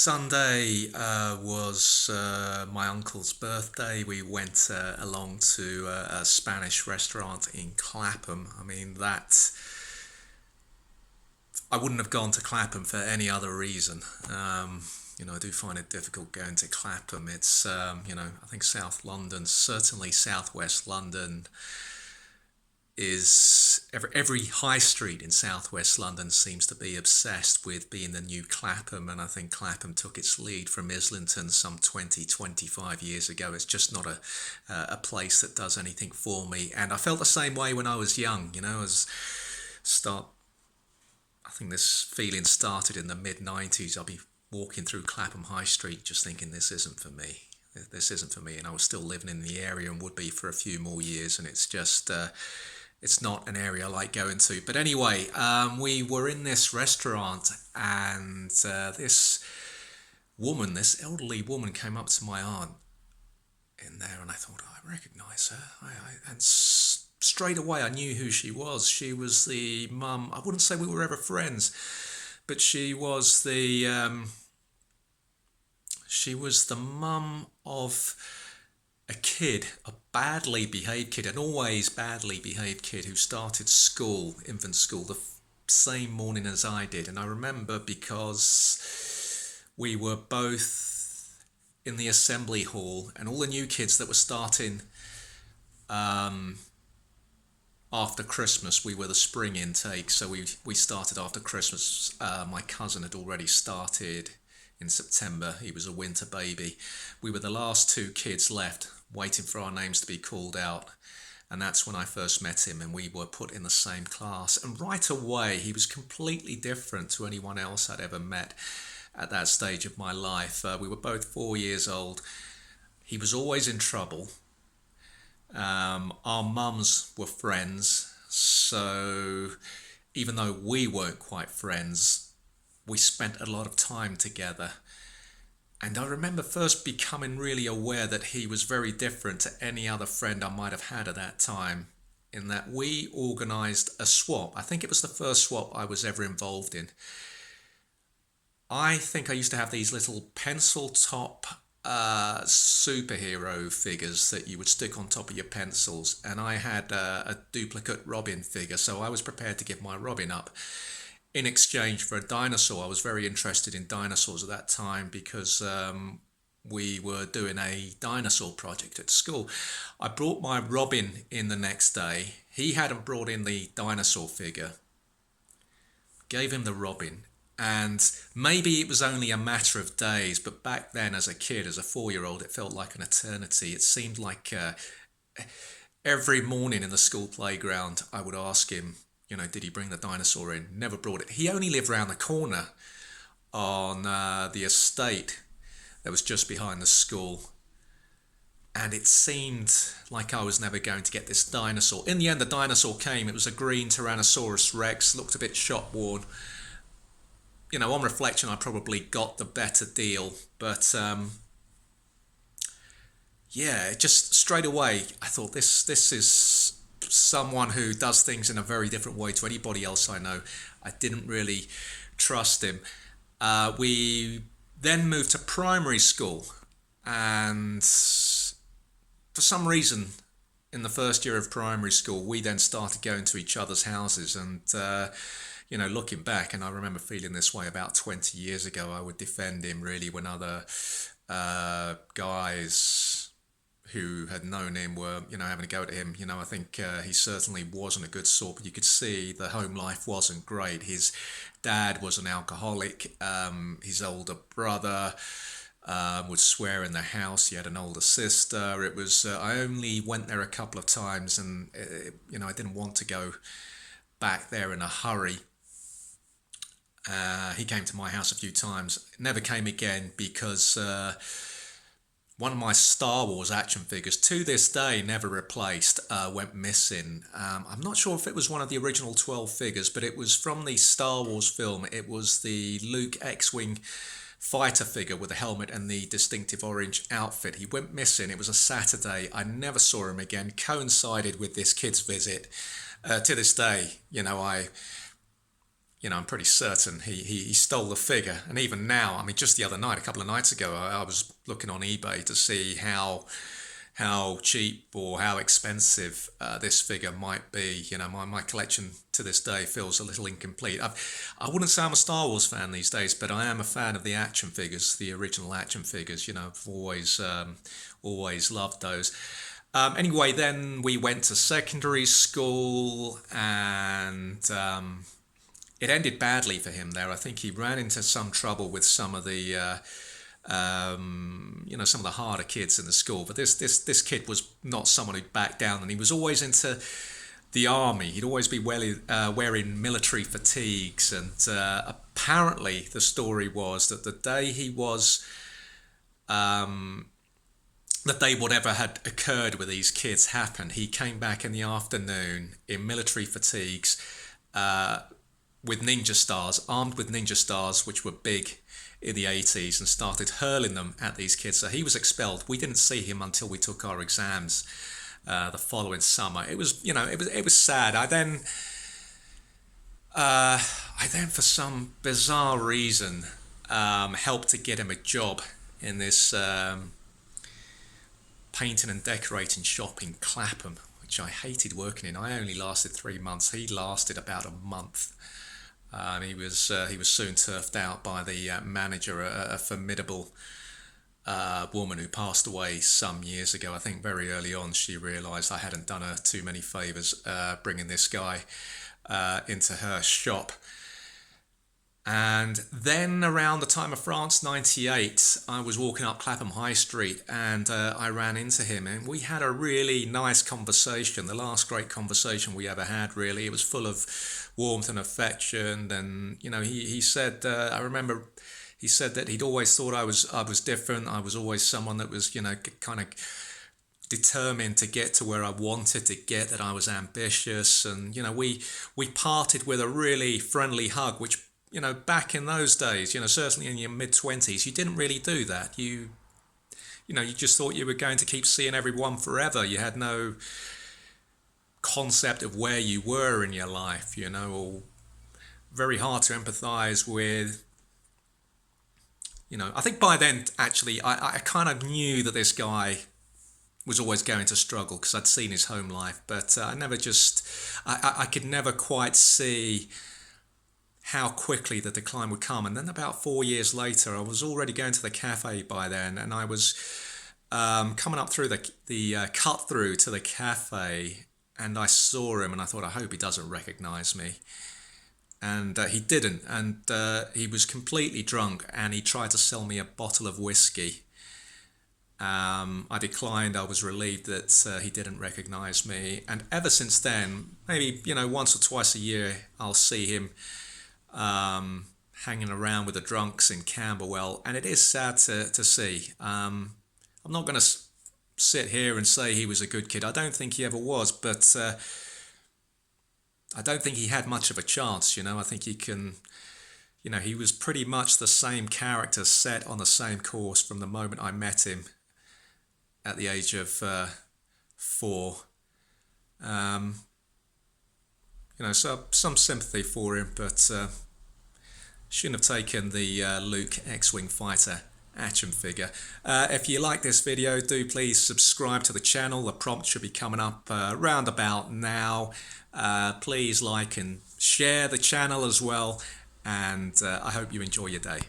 Sunday was my uncle's birthday. We went along to a Spanish restaurant in Clapham. I mean, I wouldn't have gone to Clapham for any other reason. I do find it difficult going to Clapham. I think South London, certainly Southwest London, is every high street in southwest London seems to be obsessed with being the new Clapham, and I think Clapham took its lead from Islington some 20, 25 years ago. It's just not a place that does anything for me, and I felt the same way when I was young. As start, I think this feeling started in the mid 90s. I'll be walking through Clapham High Street just thinking this isn't for me. This isn't for me, and I was still living in the area and would be for a few more years, and it's not an area I like going to. But anyway, we were in this restaurant, and this elderly woman, came up to my aunt in there, and I thought, oh, I recognise her. Straight away, I knew who she was. She was the mum. I wouldn't say we were ever friends, but she was the mum of a kid, a badly behaved kid, an always badly behaved kid who started school, infant school, the same morning as I did. And I remember because we were both in the assembly hall, and all the new kids that were starting after Christmas, we were the spring intake, so we started after Christmas. My cousin had already started in September. He was a winter baby. We were the last two kids left, waiting for our names to be called out. And that's when I first met him, and we were put in the same class. And right away, he was completely different to anyone else I'd ever met at that stage of my life. We were both 4 years old. He was always in trouble. Our mums were friends, so even though we weren't quite friends, we spent a lot of time together. And I remember first becoming really aware that he was very different to any other friend I might have had at that time, in that we organised a swap. I think it was the first swap I was ever involved in. I think I used to have these little pencil top superhero figures that you would stick on top of your pencils, and I had a duplicate Robin figure, so I was prepared to give my Robin up in exchange for a dinosaur. I was very interested in dinosaurs at that time because we were doing a dinosaur project at school. I brought my Robin in the next day. He hadn't brought in the dinosaur figure. Gave him the Robin. And maybe it was only a matter of days, but back then as a kid, as a 4-year-old, it felt like an eternity. It seemed like every morning in the school playground, I would ask him, did he bring the dinosaur in? Never brought it. He only lived round the corner on the estate that was just behind the school. And it seemed like I was never going to get this dinosaur. In the end, the dinosaur came. It was a green Tyrannosaurus Rex, looked a bit shop-worn. On reflection, I probably got the better deal. But just straight away, I thought this is someone who does things in a very different way to anybody else I know. I didn't really trust him. We then moved to primary school, and for some reason, in the first year of primary school, we then started going to each other's houses, and looking back, and I remember feeling this way about 20 years ago, I would defend him really when other guys who had known him were, having a go at him. I think he certainly wasn't a good sort, but you could see the home life wasn't great. His dad was an alcoholic. His older brother would swear in the house. He had an older sister. It was, I only went there a couple of times, and, I didn't want to go back there in a hurry. He came to my house a few times, never came again because one of my Star Wars action figures, to this day never replaced, went missing. I'm not sure if it was one of the original 12 figures, but it was from the Star Wars film. It was the Luke X-Wing fighter figure with the helmet and the distinctive orange outfit. He went missing. It was a Saturday. I never saw him again. Coincided with this kid's visit. To this day, I'm pretty certain he stole the figure. And even now, I mean, just the other night, a couple of nights ago, I was looking on eBay to see how cheap or how expensive this figure might be. My collection to this day feels a little incomplete. I wouldn't say I'm a Star Wars fan these days, but I am a fan of the action figures, the original action figures. I've always loved those. Anyway, then we went to secondary school, and it ended badly for him there. I think he ran into some trouble with some of the some of the harder kids in the school. But this kid was not someone who'd back down, and he was always into the army. He'd always be wearing military fatigues, and apparently the story was that the day he was the day whatever had occurred with these kids happened, he came back in the afternoon in military fatigues, with ninja stars, armed with ninja stars, which were big in the 80s, and started hurling them at these kids. So he was expelled. We didn't see him until we took our exams the following summer. It was, it was sad. I then, for some bizarre reason, helped to get him a job in this painting and decorating shop in Clapham, which I hated working in. I only lasted 3 months. He lasted about a month. He was soon turfed out by the manager, a formidable woman who passed away some years ago. I think very early on she realised I hadn't done her too many favours bringing this guy into her shop. And then around the time of France 98, I was walking up Clapham High Street, and I ran into him, and we had a really nice conversation, the last great conversation we ever had, really. It was full of warmth and affection, and he said, I remember he said that he'd always thought I was different. I was always someone that was kind of determined to get to where I wanted to get, that I was ambitious, and we parted with a really friendly hug, which back in those days, certainly in your mid-20s, you didn't really do that. You just thought you were going to keep seeing everyone forever. You had no concept of where you were in your life, or very hard to empathise with. I think by then, actually, I kind of knew that this guy was always going to struggle because I'd seen his home life, but I could never quite see how quickly the decline would come. And then about 4 years later, I was already going to the cafe by then, and I was coming up through the cut through to the cafe, and I saw him, and I thought, I hope he doesn't recognise me. And he didn't, and he was completely drunk, and he tried to sell me a bottle of whiskey. I declined. I was relieved that he didn't recognise me, and ever since then, maybe once or twice a year, I'll see him hanging around with the drunks in Camberwell, and it is sad to see. I'm not going to sit here and say he was a good kid. I don't think he ever was, but I don't think he had much of a chance. I think he was pretty much the same character, set on the same course from the moment I met him at the age of 4. So some sympathy for him, but shouldn't have taken the Luke X-Wing fighter action figure. If you like this video, do please subscribe to the channel. The prompt should be coming up round about now. Please like and share the channel as well, and I hope you enjoy your day.